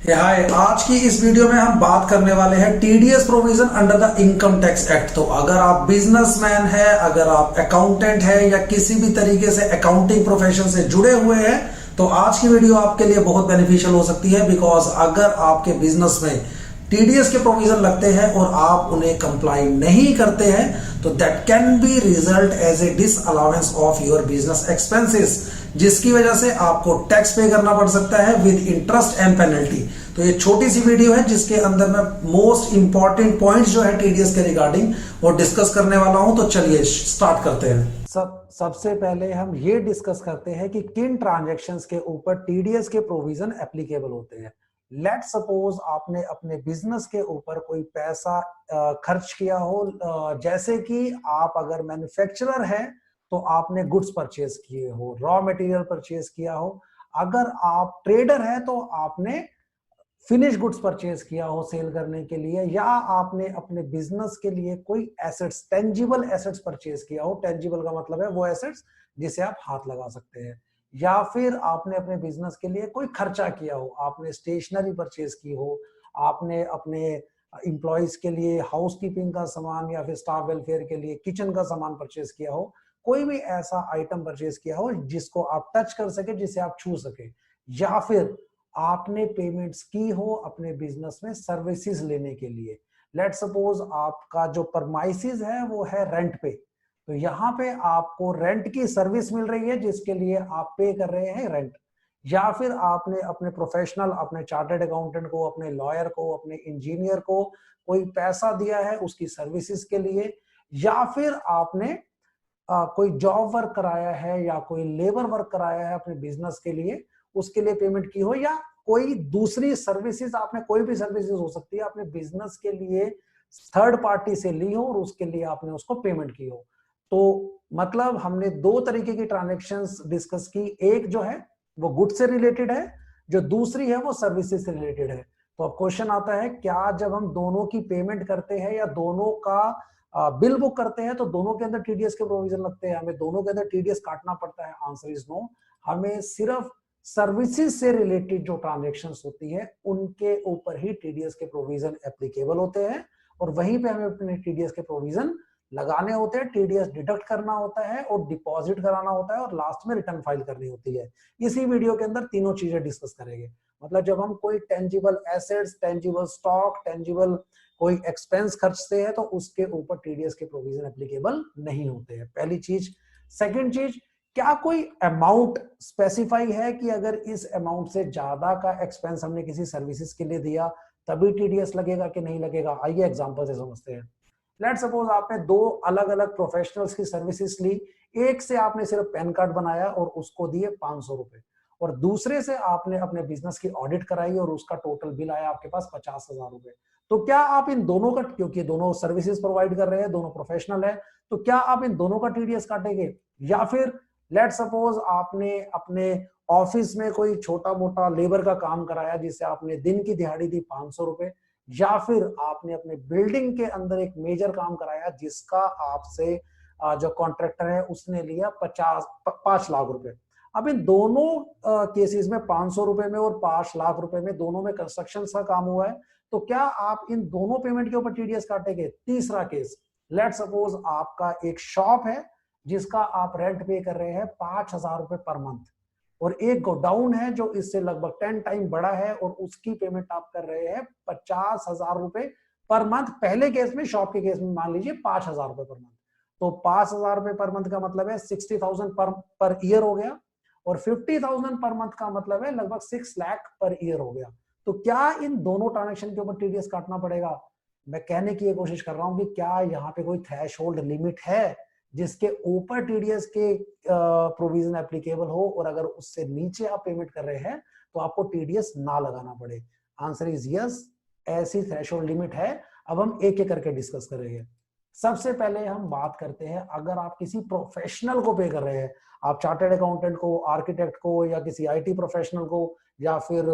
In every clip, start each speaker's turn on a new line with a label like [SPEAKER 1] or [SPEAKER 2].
[SPEAKER 1] हाय, आज की इस वीडियो में हम बात करने वाले हैं TDS provision under the income tax act. तो अगर आप बिजनेसमैन है, अगर आप अकाउंटेंट है या किसी भी तरीके से अकाउंटिंग प्रोफेशन से जुड़े हुए हैं तो आज की वीडियो आपके लिए बहुत बेनिफिशियल हो सकती है। बिकॉज अगर आपके बिजनेस में टीडीएस के प्रोविजन लगते हैं और आप उन्हें कंप्लाई नहीं करते हैं तो that can be result as a disallowance of your business expenses, जिसकी वजह से आपको टैक्स पे करना पड़ सकता है विद इंटरेस्ट एंड पेनल्टी। तो ये छोटी सी वीडियो है जिसके अंदर मैं मोस्ट इंपॉर्टेंट पॉइंट्स जो है टीडीएस के रिगार्डिंग वो डिस्कस करने वाला हूं। तो चलिए स्टार्ट करते हैं। सबसे पहले हम ये डिस्कस करते हैं कि किन ट्रांजैक्शंस के ऊपर टीडीएस के प्रोविजन एप्लीकेबल होते हैं। लेट सपोज आपने अपने बिजनेस के ऊपर कोई पैसा खर्च किया हो, जैसे कि आप अगर मैन्युफैक्चरर हैं तो आपने गुड्स परचेज किए हो, रॉ मटेरियल परचेज किया हो। अगर आप ट्रेडर हैं तो आपने फिनिश गुड्स परचेज किया हो सेल करने के लिए, या आपने अपने बिजनेस के लिए कोई एसेट्स, टेंजिबल एसेट्स परचेज किया हो। टेंजिबल का मतलब है वो एसेट्स जिसे आप हाथ लगा सकते हैं। या फिर आपने अपने बिजनेस के लिए कोई खर्चा किया हो, आपने स्टेशनरी परचेज की हो, आपने अपने इंप्लॉइज के लिए हाउसकीपिंग का सामान या फिर स्टाफ वेलफेयर के लिए किचन का सामान परचेज किया हो। कोई भी ऐसा आइटम परचेज किया हो जिसको आप टच कर सके, जिसे आप छू सके। या फिर आपने पेमेंट्स की हो अपने बिजनेस में सर्विसेज लेने के लिए। लेट सपोज आपका जो परमाइसिस है वो है रेंट पे, तो यहाँ पे आपको रेंट की सर्विस मिल रही है जिसके लिए आप पे कर रहे हैं रेंट। या फिर आपने अपने प्रोफेशनल, अपने चार्टर्ड अकाउंटेंट को, अपने लॉयर को, अपने इंजीनियर को कोई पैसा दिया है उसकी सर्विसेज के लिए। या फिर आपने कोई जॉब वर्क कराया है या कोई लेबर वर्क कराया है अपने बिजनेस के लिए, उसके लिए पेमेंट की हो। या कोई दूसरी सर्विसेज, आपने कोई भी सर्विसेज हो सकती है अपने बिजनेस के लिए थर्ड पार्टी से ली हो और उसके लिए आपने उसको पेमेंट की हो। तो मतलब हमने दो तरीके की ट्रांजैक्शंस डिस्कस की। एक जो है वो गुड से रिलेटेड है, जो दूसरी है वो सर्विसेज से रिलेटेड है। तो अब क्वेश्चन आता है, क्या जब हम दोनों की पेमेंट करते हैं या दोनों का बिल बुक करते हैं तो दोनों के अंदर टीडीएस के प्रोविजन लगते हैं, हमें दोनों के अंदर टीडीएस काटना पड़ता है? Answer is no. हमें सिर्फ सर्विसेज से रिलेटेड जो ट्रांजैक्शंस होती है उनके ऊपर ही टीडीएस के प्रोविजन एप्लीकेबल होते हैं और वहीं पे हमें अपने टीडीएस के प्रोविजन लगाने होते हैं। टीडीएस डिडक्ट करना होता है और डिपॉजिट कराना होता है और लास्ट में रिटर्न फाइल करनी होती है। इसी वीडियो के अंदर तीनों चीजें डिस्कस करेंगे। मतलब जब हम कोई tangible assets, tangible stock, tangible कोई एक्सपेंस खर्चते हैं तो उसके ऊपर टीडीएस के प्रोविजन एप्लीकेबल नहीं होते हैं, पहली चीज। सेकंड चीज, क्या कोई अमाउंट स्पेसिफाई है कि अगर इस अमाउंट से ज्यादा का एक्सपेंस हमने किसी सर्विसेज के लिए दिया तभी टीडीएस लगेगा कि नहीं लगेगा? आइए एग्जांपल से समझते हैं। लेट सपोज आपने दो अलग अलग प्रोफेशनल्स की सर्विसेज ली। एक से आपने सिर्फ पैन कार्ड बनाया और उसको दिए 500 रुपए, और दूसरे से आपने अपने बिजनेस की ऑडिट कराई और उसका टोटल बिल आया आपके पास 50,000 रुपए। तो क्या आप इन दोनों का, क्योंकि दोनों सर्विसेज प्रोवाइड कर रहे हैं, दोनों प्रोफेशनल है, तो क्या आप इन दोनों का टीडीएस काटेंगे? या फिर लेट सपोज आपने अपने ऑफिस में कोई छोटा मोटा लेबर का काम कराया जिसे आपने दिन की दिहाड़ी दी 500 रुपए, या फिर आपने अपने बिल्डिंग के अंदर एक मेजर काम कराया जिसका आपसे जो कॉन्ट्रैक्टर है उसने लिया 5 लाख रुपए। अब इन दोनों केसेस में 500 रुपए में और 5 लाख रुपए में दोनों में कंस्ट्रक्शन का काम हुआ है, तो क्या आप इन दोनों पेमेंट के ऊपर टीडीएस काटेंगे? तीसरा केस, लेट सपोज आपका एक शॉप है जिसका आप रेंट पे कर रहे हैं 5,000 रुपए पर मंथ, और एक गोडाउन है जो इससे लगभग 10 टाइम बड़ा है और उसकी पेमेंट आप कर रहे हैं 50,000 रुपए पर मंथ। पहले केस में, शॉप के केस में मान लीजिए 5,000 रुपए पर मंथ, तो 5,000 रुपए पर मंथ का मतलब है 60,000 पर ईयर हो गया, और 50,000 पर मंथ का मतलब है लगभग 6 लाख पर ईयर हो गया। तो क्या इन दोनों ट्रांजेक्शन के ऊपर टीडीएस काटना पड़ेगा? मैं कहने की कोशिश कर रहा हूं कि क्या यहाँ पे कोई थ्रेशोल्ड लिमिट है जिसके ऊपर टीडीएस के प्रोविजन एप्लीकेबल हो, और अगर उससे नीचे आप पेमेंट कर रहे हैं तो आपको टीडीएस ना लगाना पड़े? आंसर इज यस, ऐसी थ्रेशोल्ड लिमिट है। अब हम एक एक करके डिस्कस करेंगे। सबसे पहले हम बात करते हैं, अगर आप किसी प्रोफेशनल को पे कर रहे हैं, आप चार्टर्ड अकाउंटेंट को, आर्किटेक्ट को, या किसी आईटी प्रोफेशनल को, या फिर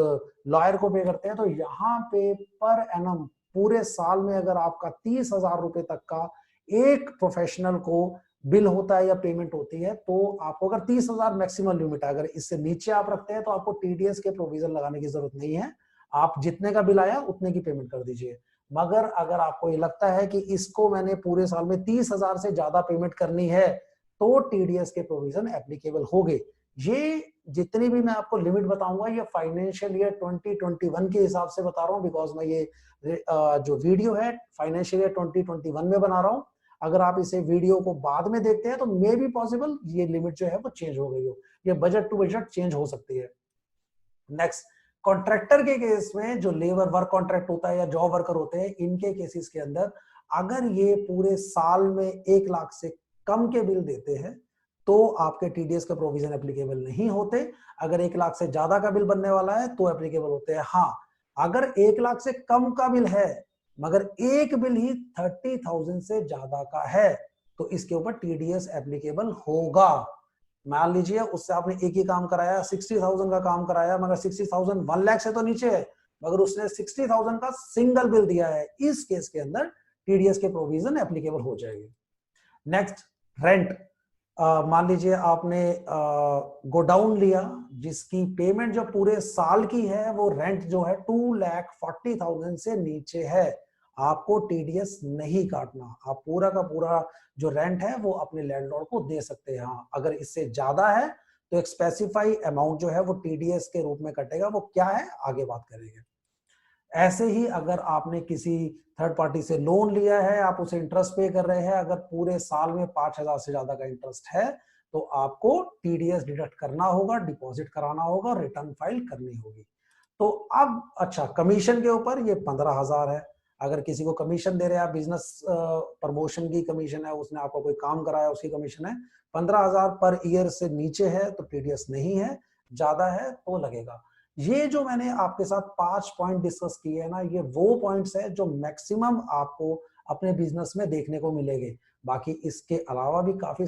[SPEAKER 1] लॉयर को पे करते हैं, तो यहाँ पे पर एनम पूरे साल में अगर आपका 30,000 रुपए तक का एक प्रोफेशनल को बिल होता है या पेमेंट होती है, तो आपको अगर 30,000 मैक्सिमम लिमिट है, अगर इससे नीचे आप रखते हैं तो आपको टीडीएस के प्रोविजन लगाने की जरूरत नहीं है। आप जितने का बिल आया उतने की पेमेंट कर दीजिए। मगर अगर आपको ये लगता है कि इसको मैंने पूरे साल में 30,000 से ज्यादा पेमेंट करनी है तो टीडीएस के प्रोविजन एप्लीकेबल होंगे। ये जितनी भी मैं आपको लिमिट बताऊंगा ये फाइनेंशियल ईयर 2021 के हिसाब से बता रहा हूं, बिकॉज मैं ये जो वीडियो है फाइनेंशियल ईयर 2021 में बना रहा हूं। अगर आप इसे वीडियो को बाद में देखते हैं तो मे बी पॉसिबल ये लिमिट जो है वो चेंज हो गई हो, ये बजट टू बजट चेंज हो सकती है। नेक्स्ट, कॉन्ट्रैक्टर के केस में जो लेबर वर्क कॉन्ट्रैक्ट होता है या जॉब वर्कर होते हैं, इनके केसेस के अंदर अगर ये पूरे साल में 1 लाख से कम के बिल देते हैं तो आपके टीडीएस के प्रोविजन एप्लीकेबल नहीं होते। अगर 1 लाख से ज्यादा का बिल बनने वाला है तो एप्लीकेबल होते हैं। हाँ, अगर 1 लाख से कम का बिल है मगर एक बिल ही 30,000 से ज्यादा का है तो इसके ऊपर टीडीएस एप्लीकेबल होगा। मान लीजिए उससे आपने एक ही काम कराया, 60,000 का काम कराया, मगर 60,000 1 लाख से तो नीचे है, मगर उसने 60,000 का सिंगल बिल दिया है, इस केस के अंदर टीडीएस के प्रोविजन एप्लीकेबल हो जाएंगे। Next, rent. मान लीजिए आपने गोडाउन लिया जिसकी पेमेंट जो पूरे साल की है वो रेंट जो है 2,40,000 से नीचे है, आपको टीडीएस नहीं काटना। आप पूरा का पूरा जो रेंट है वो अपने लैंडलॉर्ड को दे सकते हैं। हाँ, अगर इससे ज्यादा है तो एक स्पेसिफाई अमाउंट जो है वो टीडीएस के रूप में कटेगा, वो क्या है आगे बात करेंगे। ऐसे ही अगर आपने किसी थर्ड पार्टी से लोन लिया है, आप उसे इंटरेस्ट पे कर रहे हैं, अगर पूरे साल में 5,000 से ज्यादा का इंटरेस्ट है तो आपको टीडीएस डिडक्ट करना होगा, डिपॉजिट कराना होगा, रिटर्न फाइल करनी होगी। तो अब अच्छा, कमीशन के ऊपर ये 15,000 है। अगर किसी को कमीशन दे रहे हैं आप, बिजनेस प्रमोशन की कमीशन है, उसने आपको कोई काम कराया उसकी कमीशन है, 15,000 पर ईयर से नीचे है तो टीडीएस नहीं है, ज्यादा है तो लगेगा। ये जो मैंने आपके साथ 5 पॉइंट डिस्कस किए हैं ना, ये वो पॉइंट्स है जो मैक्सिमम आपको अपने बिजनेस में देखने को मिलेंगे। बाकी इसके अलावा भी काफी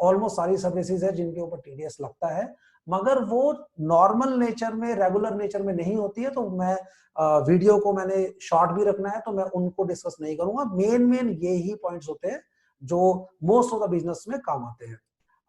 [SPEAKER 1] ऑलमोस्ट सारी सर्विसेज है जिनके ऊपर टीडीएस लगता है, मगर वो नॉर्मल नेचर में, रेगुलर नेचर में नहीं होती है। तो मैं वीडियो को मैंने शॉर्ट भी रखना है तो मैं उनको डिस्कस नहीं करूंगा। मेन ये ही पॉइंट्स होते हैं जो मोस्ट ऑफ द बिजनेस में काम आते हैं।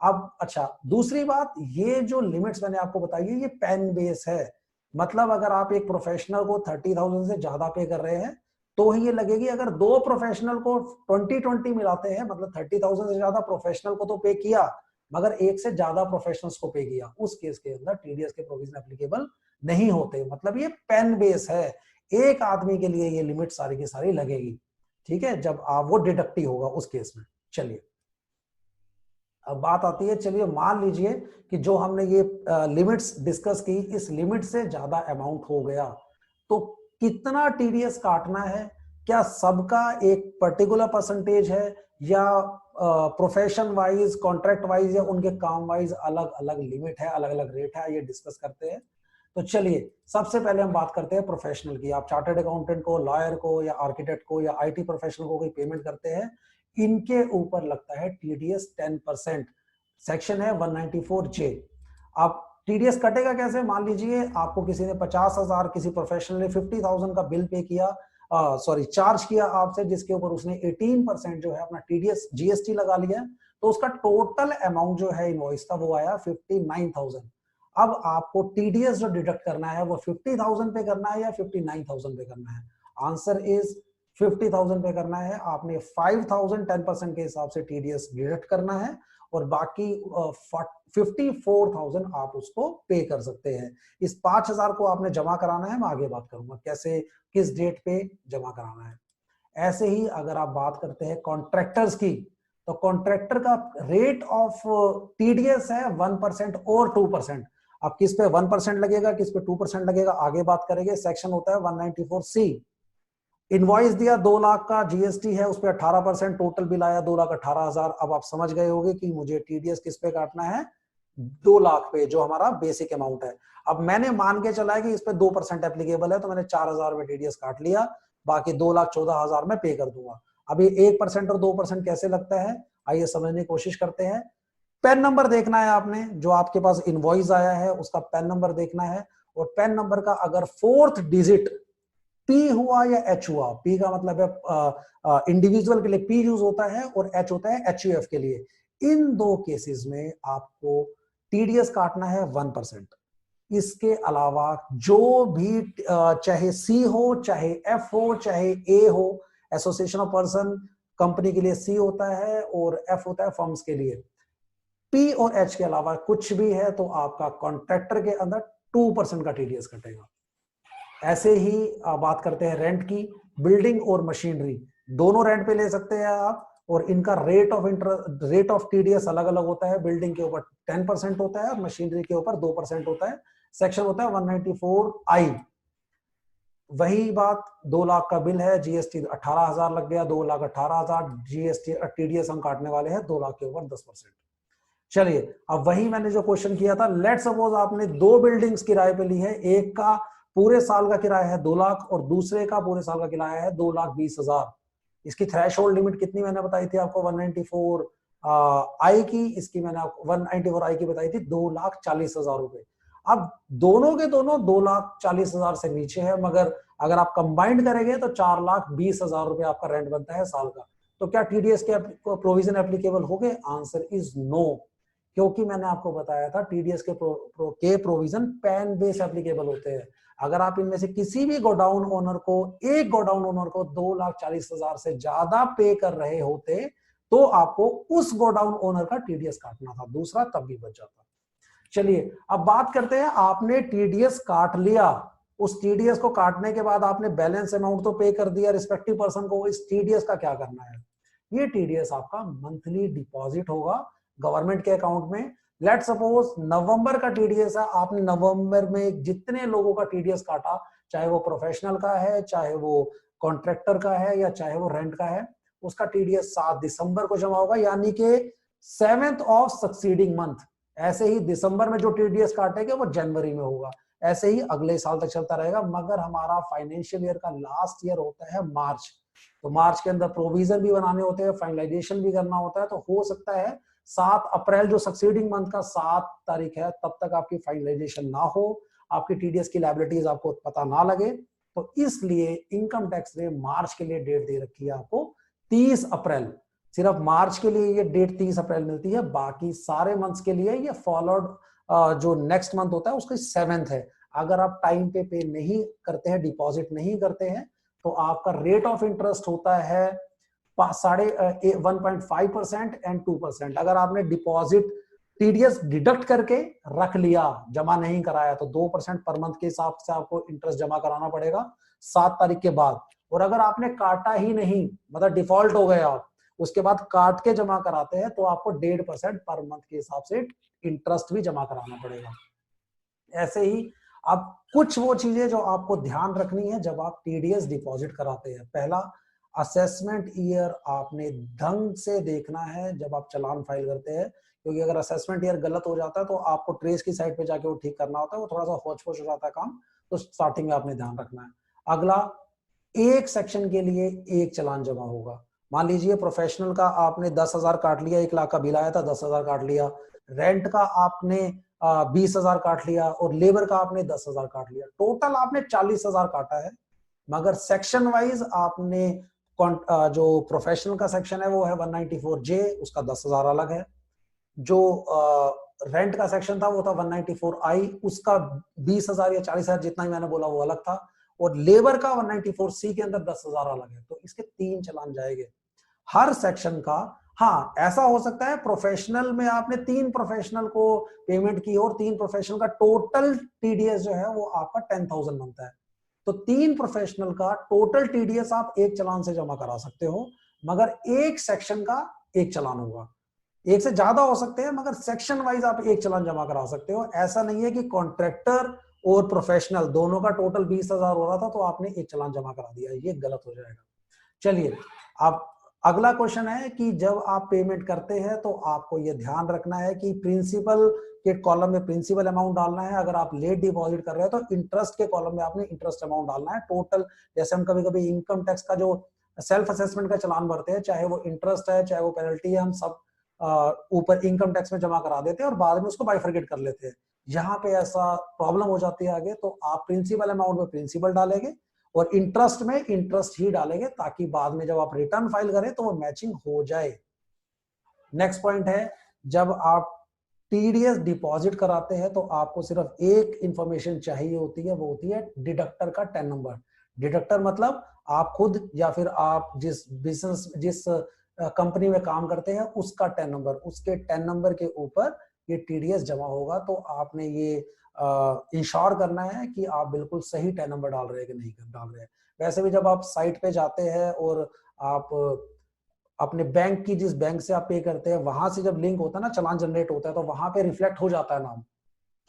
[SPEAKER 1] अब अच्छा, दूसरी बात, ये जो लिमिट्स मैंने आपको बताई है ये पेन बेस है। मतलब अगर आप एक प्रोफेशनल को 30,000 से ज्यादा पे कर रहे हैं तो ही ये लगेगी। अगर दो प्रोफेशनल को 20-20 मिलाते हैं, मतलब 30,000 से ज्यादा प्रोफेशनल को तो पे किया मगर एक से ज्यादा प्रोफेशनल्स को पे किया, उस केस के अंदर टीडीएस के प्रोविजन एप्लीकेबल नहीं होते। मतलब ये पेन बेस है, एक आदमी के लिए ये लिमिट सारी की सारी लगेगी। ठीक है, जब आप वो डिडक्टिव होगा उस केस में। चलिए अब बात आती है, चलिए मान लीजिए कि जो हमने ये लिमिट्स डिस्कस की, इस लिमिट से ज्यादा अमाउंट हो गया तो कितना टीडीएस काटना है? क्या सबका एक पर्टिकुलर परसेंटेज है या प्रोफेशन वाइज, कॉन्ट्रैक्ट वाइज या उनके काम वाइज अलग अलग लिमिट है, अलग अलग रेट है? ये डिस्कस करते हैं। तो चलिए सबसे पहले हम बात करते हैं प्रोफेशनल की। आप चार्टर्ड अकाउंटेंट को, लॉयर को या आर्किटेक्ट को या आईटी प्रोफेशनल को कोई पेमेंट करते हैं, इनके ऊपर लगता है टीडीएस 10%। सेक्शन है 194J। अब टीडीएस कटेगा कैसे? मान लीजिए आपको किसी ने 50,000, किसी प्रोफेशनल ने 50,000 का बिल पे किया, चार्ज किया आपसे, जिसके ऊपर उसने 18% जो है अपना टीडीएस जीएसटी लगा लिया, तो उसका टोटल अमाउंट जो है इनवॉइस का वो आया 59,000। अब आपको टीडीएस जो डिडक्ट करना है वो 50,000 पे करना है या 59,000 पे करना है? आंसर इज 50,000 पे करना है। आपने 5,000 10% के हिसाब से टीडीएस डिडक्ट करना है और बाकी 54,000 आप उसको पे कर सकते हैं। इस 5,000 को आपने जमा कराना है, मैं आगे बात करूंगा कैसे, किस डेट पे जमा कराना है। ऐसे ही अगर आप बात करते हैं कॉन्ट्रैक्टर्स की, तो कॉन्ट्रैक्टर का रेट ऑफ टीडीएस है 1% और 2%। अब किस पे 1% लगेगा, किस पे 2% लगेगा, आगे बात करेंगे। सेक्शन होता है 194C। इनवॉइस दिया 2 लाख का, जीएसटी है उस पर 18%, टोटल बिल आया 2,18,000। अब आप समझ गए होंगे कि मुझे टीडीएस किस पे काटना है, 2 लाख पे, जो हमारा बेसिक अमाउंट है। अब मैंने मान के चला है कि इस पे 2% एप्लीकेबल है, तो मैंने 4,000 में टीडीएस काट लिया, बाकी 2,14,000 में पे कर दूंगा। अब ये 1% और 2% कैसे लगता है, आइए समझने की कोशिश करते हैं। पेन नंबर देखना है आपने, जो आपके पास इनवॉइस आया है उसका पेन नंबर देखना है, और पेन नंबर का अगर 4th डिजिट पी हुआ या एच हुआ, पी का मतलब है इंडिविजुअल के लिए पी यूज होता है और एच होता है एचयूएफ के लिए, इन दो केसेस में आपको टीडीएस काटना है 1%। इसके अलावा जो भी चाहे सी हो, चाहे एफ हो, चाहे ए हो, एसोसिएशन ऑफ पर्सन कंपनी के लिए सी होता है और एफ होता है फर्म्स के लिए। पी और एच के अलावा कुछ भी है तो आपका कॉन्ट्रैक्टर के अंदर 2% का टीडीएस कटेगा। ऐसे ही बात करते हैं रेंट की। बिल्डिंग और मशीनरी दोनों रेंट पे ले सकते हैं आप, और इनका रेट ऑफ टीडीएस अलग अलग होता है। बिल्डिंग के ऊपर 10% होता है और मशीनरी के ऊपर 2% होता है। सेक्शन होता है 194I। वही बात 2 लाख का बिल है, जीएसटी 18,000 लग गया, 2,18,000 जीएसटी टीडीएस हम काटने वाले हैं 2 लाख के ऊपर 10%। चलिए अब वही मैंने जो क्वेश्चन किया था, लेट सपोज आपने 2 बिल्डिंग्स किराए पे ली है, एक का पूरे साल का किराया है 2 लाख और दूसरे का पूरे साल का किराया है 2,20,000। इसकी थ्रेशोल्ड लिमिट कितनी मैंने बताई थी आपको 194 आई की, इसकी मैंने आपको 194 आई की बताई थी 2,40,000 रुपए। अब दोनों के दोनों 2,40,000 से नीचे है, मगर अगर आप कंबाइंड करेंगे तो 4,20,000 रुपए आपका रेंट बनता है साल का। तो क्या टीडीएस के प्रोविजन एप्लीकेबल हो गए? आंसर इज नो, क्योंकि मैंने आपको बताया था टीडीएस के प्रोविजन पैन बेस एप्लीकेबल होते हैं। अगर आप इनमें से किसी भी गोडाउन ओनर को, एक गोडाउन ओनर को 2,40,000 से ज्यादा पे कर रहे होते तो आपको उस गोडाउन ओनर का टीडीएस काटना था, दूसरा तब भी बच जाता। चलिए अब बात करते हैं, आपने टीडीएस काट लिया, उस टीडीएस को काटने के बाद आपने बैलेंस अमाउंट तो पे कर दिया रिस्पेक्टिव पर्सन को, इस टीडीएस का क्या करना है? ये टीडीएस आपका मंथली डिपॉजिट होगा गवर्नमेंट के अकाउंट में। लेट सपोज नवंबर का टीडीएस है, आपने नवंबर में जितने लोगों का टीडीएस काटा, चाहे वो प्रोफेशनल का है, चाहे वो कॉन्ट्रैक्टर का है, या चाहे वो रेंट का है, उसका टीडीएस 7 दिसंबर को जमा होगा, यानी कि 7th ऑफ सक्सीडिंग मंथ। ऐसे ही दिसंबर में जो टीडीएस काटेंगे वो जनवरी में होगा, ऐसे ही अगले साल तक चलता रहेगा। मगर हमारा फाइनेंशियल ईयर का लास्ट ईयर होता है मार्च, तो मार्च के अंदर प्रोविजन भी बनाने होते हैं, फाइनलाइजेशन भी करना होता है। तो हो सकता है 7 अप्रैल जो सक्सीडिंग मंथ का 7 तारीख है तब तक आपकी फाइनलाइजेशन ना हो, आपकी टीडीएस की लायबिलिटीज आपको पता ना लगे। तो इसलिए इनकम टैक्स ने मार्च के लिए डेट दे रखी है आपको 30 अप्रैल। सिर्फ मार्च के लिए ये डेट 30 अप्रैल मिलती है, बाकी सारे मंथ्स के लिए ये फॉलोड जो नेक्स्ट मंथ होता है उसकी 7th है। अगर आप टाइम पे नहीं करते हैं, डिपॉजिट नहीं करते हैं, तो आपका रेट ऑफ इंटरेस्ट होता है 1.5% एंड 2%। अगर आपने डिपॉजिट टीडीएस डिडक्ट करके रख लिया, जमा नहीं कराया, तो 2% पर मंथ के हिसाब से आपको इंटरेस्ट जमा कराना पड़ेगा 7 तारीख के बाद। और अगर आपने काटा ही नहीं, मतलब डिफॉल्ट हो गए आप, उसके बाद काट के जमा कराते हैं, तो आपको 1.5% पर मंथ के हिसाब से इंटरेस्ट भी जमा कराना पड़ेगा। ऐसे ही अब कुछ वो चीजें जो आपको ध्यान रखनी है जब आप टीडीएस डिपॉजिट कराते हैं। पहला, असेसमेंट ईयर आपने ढंग से देखना है जब आप चालान फाइल करते हैं, क्योंकि अगर असेसमेंट ईयर गलत हो जाता है तो आपको ट्रेस की साइड पे जाके वो ठीक करना होता है, वो थोड़ा सा होच पोच हो जाता है काम, तो स्टार्टिंग में आपने ध्यान रखना है। अगला, एक सेक्शन के लिए एक चालान जमा होगा। मान लीजिए प्रोफेशनल का आपने 10,000 काट लिया, 1 लाख का बिल आया था, 10,000 काट लिया। रेंट का आपने 20,000 काट लिया और लेबर का आपने 10,000 काट लिया, टोटल आपने 40,000 काटा है। मगर सेक्शन वाइज आपने जो प्रोफेशनल का सेक्शन है वो है 194J, उसका 10,000 अलग है। जो रेंट का सेक्शन था वो था 194I, उसका 20,000 या 40,000 जितना ही मैंने बोला वो अलग था। और लेबर का 194C के अंदर 10,000 अलग है। तो इसके 3 चालान जाएंगे हर सेक्शन का। हाँ, ऐसा हो सकता है प्रोफेशनल में आपने 3 प्रोफेशनल को पेमेंट की और 3 प्रोफेशनल का टोटल टीडीएस जो है वो आपका 10,000 बनता है, तो 3 प्रोफेशनल का टोटल टीडीएस आप एक चालान से जमा करा सकते हो, मगर एक सेक्शन का एक चालान होगा। एक से ज्यादा हो सकते हैं, मगर सेक्शन वाइज आप एक चालान जमा करा सकते हो। ऐसा नहीं है कि कॉन्ट्रैक्टर और प्रोफेशनल दोनों का टोटल 20,000 हो रहा था तो आपने एक चालान जमा करा दिया, ये गलत हो जाएगा। चलिए अब अगला क्वेश्चन है कि जब आप पेमेंट करते हैं तो आपको यह ध्यान रखना है कि प्रिंसिपल के कॉलम में प्रिंसिपल अमाउंट डालना है। अगर आप लेट डिपॉजिट कर रहे हो तो इंटरेस्ट के कॉलम में आपने इंटरेस्ट अमाउंट डालना है टोटल। जैसे हम कभी कभी इनकम टैक्स का जो सेल्फ असेसमेंट का चालान भरते हैं, चाहे वो इंटरेस्ट है चाहे वो पेनल्टी है, हम सब ऊपर इनकम टैक्स में जमा करा देते हैं और बाद में उसको बाइफरकेट कर लेते हैं। यहाँ पे ऐसा प्रॉब्लम हो जाती है आगे, तो आप प्रिंसिपल अमाउंट में प्रिंसिपल डालेंगे और इंटरेस्ट में इंटरेस्ट ही डालेंगे, ताकि बाद में जब आप रिटर्न फाइल करें तो वो मैचिंग हो जाए। नेक्स्ट पॉइंट है, जब आप टीडीएस डिपॉजिट कराते हैं तो आपको सिर्फ एक इंफॉर्मेशन चाहिए होती है, वो होती है डिडक्टर का 10 नंबर। डिडक्टर मतलब आप खुद या फिर आप जिस बिजनेस जिस कंपनी में काम करते हैं उसका 10 नंबर, उसके 10 नंबर के ऊपर ये टीडीएस जमा होगा। तो आपने ये इंश्योर करना है कि आप बिल्कुल सही 10 नंबर डाल रहे हैं कि नहीं डाल रहे हैं। वैसे भी जब आप साइट पे जाते हैं और आप अपने बैंक की जिस बैंक से आप पे करते हैं वहां से जब लिंक होता है ना, चालान जनरेट होता है, तो वहां पे रिफ्लेक्ट हो जाता है नाम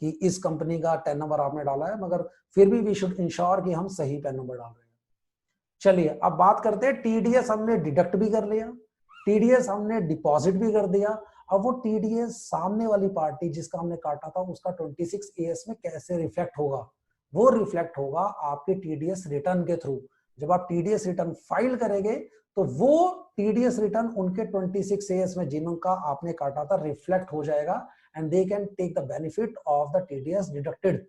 [SPEAKER 1] कि इस कंपनी का 10 नंबर आपने डाला है, मगर फिर भी वी शुड इंश्योर कि हम सही 10 नंबर डाल रहे हैं। चलिए अब बात करते हैं, टीडीएस हमने डिडक्ट भी कर लिया, टीडीएस हमने डिपॉजिट भी कर दिया। अब वो टीडीएस सामने वाली पार्टी जिसका हमने काटा था उसका 26 एएस में कैसे रिफ्लेक्ट होगा? वो रिफ्लेक्ट होगा आपके टीडीएस रिटर्न के थ्रू। जब आप टीडीएस रिटर्न फाइल करेंगे तो वो टीडीएस रिटर्न उनके 26 एएस में जिनका आपने काटा था रिफ्लेक्ट हो जाएगा and they can take the benefit of the TDS deducted.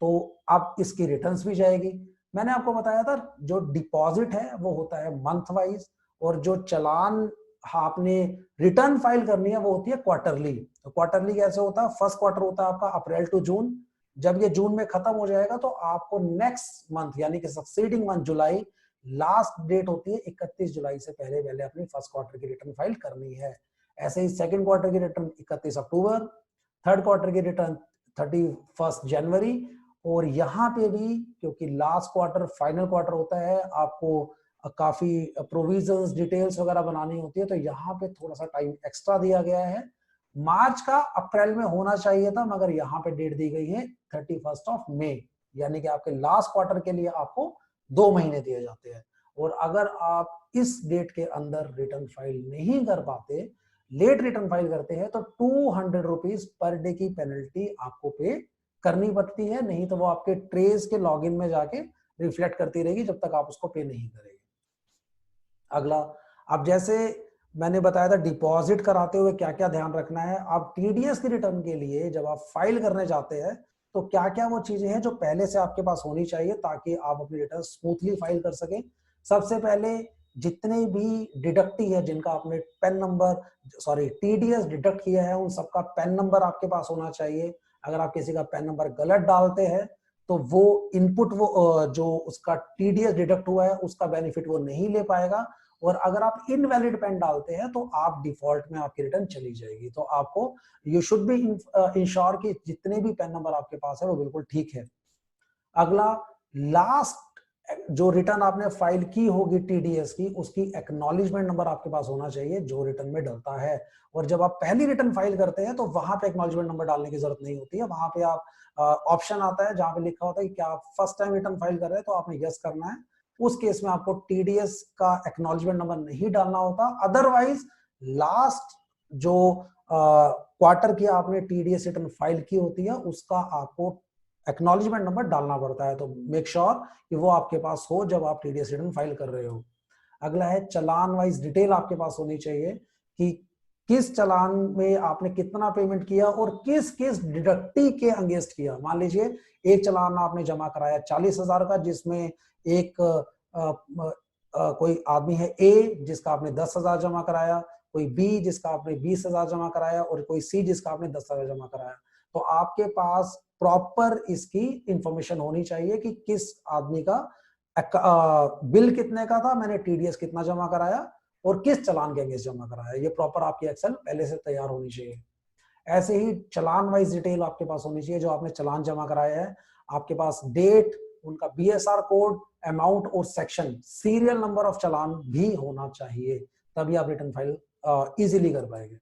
[SPEAKER 1] तो अब इसकी रिटर्न्स भी जाएगी। मैंने आपको बताया था जो डिपॉजिट है वो होता है मंथ वाइज, और जो चालान आपने रिटर्न फाइल करनी है वो होती है क्वार्टरली। तो क्वार्टरली कैसे होता है? फर्स्ट क्वार्टर होता है आपका अप्रैल टू जून। जब ये जून में खत्म हो जाएगा तो आपको नेक्स्ट मंथ यानी कि सक्सीडिंग मंथ जुलाई, लास्ट डेट होती है 31 जुलाई से पहले पहले अपनी फर्स्ट क्वार्टर की रिटर्न फाइल करनी है। ऐसे ही सेकंड क्वार्टर की रिटर्न 31 अक्टूबर, थर्ड क्वार्टर की रिटर्न 31 जनवरी, और यहाँ पे भी क्योंकि लास्ट क्वार्टर फाइनल क्वार्टर होता है, आपको काफी प्रोविजंस डिटेल्स वगैरह बनानी होती है, तो यहाँ पे थोड़ा सा टाइम एक्स्ट्रा दिया गया है। मार्च का अप्रैल में होना चाहिए था, मगर यहाँ पे डेट दी गई है 31 मई, यानी कि आपके लास्ट क्वार्टर के लिए आपको 2 महीने दिए जाते हैं। और अगर आप इस डेट के अंदर रिटर्न फाइल नहीं कर पाते, लेट रिटर्न फाइल करते हैं, तो 200 रुपीज पर डे की पेनल्टी आपको पे करनी पड़ती है, नहीं तो वो आपके ट्रेस के लॉगिन में जाके रिफ्लेक्ट करती रहेगी जब तक आप उसको पे नहीं करेंगे। अगला, अब जैसे मैंने बताया था डिपॉजिट कराते हुए क्या क्या ध्यान रखना है। आप टीडीएस की रिटर्न के लिए जब आप फाइल करने जाते हैं तो क्या क्या वो चीजें हैं जो पहले से आपके पास होनी चाहिए ताकि आप अपनी रिटर्न स्मूथली फाइल कर सकें। सबसे पहले जितने भी डिडक्टी है जिनका आपने टीडीएस डिडक्ट किया है उन सबका पैन नंबर आपके पास होना चाहिए। अगर आप किसी का पैन नंबर गलत डालते हैं तो वो इनपुट जो उसका टीडीएस डिडक्ट हुआ है उसका बेनिफिट वो नहीं ले पाएगा, और अगर आप इनवैलिड पेन डालते हैं तो आप डिफॉल्ट में आपकी रिटर्न चली जाएगी। तो आपको यू शुड बी इंश्योर कि जितने भी पेन नंबर आपके पास है वो बिल्कुल ठीक है। अगला, लास्ट जो रिटर्न आपने फाइल की होगी टीडीएस की, उसकी एक्नॉलेजमेंट नंबर आपके पास होना चाहिए जो रिटर्न में डलता है। और जब आप पहली रिटर्न फाइल करते हैं तो वहां पे एक्नॉलेजमेंट नंबर डालने की जरूरत नहीं होती है। वहां पे आप ऑप्शन आता है जहां पे लिखा होता है कि क्या आप फर्स्ट टाइम रिटर्न फाइल कर रहे हैं, तो आपने यस करना है। उस केस में आपको टीडीएस का एक्नॉलेजमेंट नंबर नहीं डालना होता। अदरवाइज लास्ट जो क्वार्टर की आपने टीडीएस रिटर्न फाइल की होती है उसका आपको एक्नॉलेजमेंट नंबर डालना पड़ता है। तो मेक श्योर कि वो आपके पास हो जब आप टीडीएस रिटर्न फाइल कर रहे हो। अगला है चालान वाइज डिटेल आपके पास होनी चाहिए कि किस चालान में आपने कितना पेमेंट किया और किस किस डिडक्टी के अगेंस्ट किया। मान लीजिए एक चालान आपने जमा कराया 40,000 का, जिसमें एक कोई आदमी है ए जिसका आपने 10,000 जमा कराया, कोई बी जिसका आपने 20,000 जमा कराया, और कोई सी जिसका आपने 10,000 जमा कराया। तो आपके पास प्रॉपर इसकी इंफॉर्मेशन होनी चाहिए कि किस आदमी का बिल कितने का था, मैंने टीडीएस कितना जमा कराया और किस चालान के अगेंस्ट जमा कराया। ये प्रॉपर आपकी एक्सेल पहले से तैयार होनी चाहिए। ऐसे ही चालान वाइज डिटेल आपके पास होनी चाहिए। जो आपने चालान जमा कराया है आपके पास डेट, उनका बीएसआर कोड, अमाउंट और सेक्शन, सीरियल नंबर ऑफ चालान भी होना चाहिए, तभी आप रिटर्न फाइल इजीली कर पाएंगे।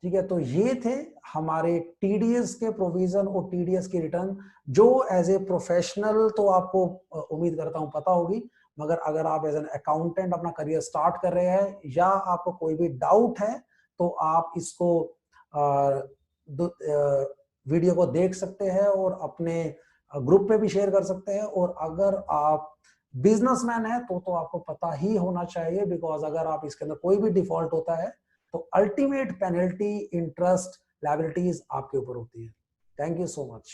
[SPEAKER 1] ठीक है, तो ये थे हमारे टीडीएस के प्रोविजन और टीडीएस की रिटर्न, जो एज ए प्रोफेशनल तो आपको उम्मीद करता हूं पता होगी, मगर अगर आप एज एन अकाउंटेंट अपना करियर स्टार्ट कर रहे हैं या आपको कोई भी डाउट है तो आप इसको वीडियो को देख सकते हैं और अपने ग्रुप पे भी शेयर कर सकते हैं। और अगर आप बिजनेसमैन है तो आपको पता ही होना चाहिए, बिकॉज अगर आप इसके अंदर कोई भी डिफॉल्ट होता है तो अल्टीमेट पेनल्टी, इंटरेस्ट, लायबिलिटीज आपके ऊपर होती है। Thank you so much.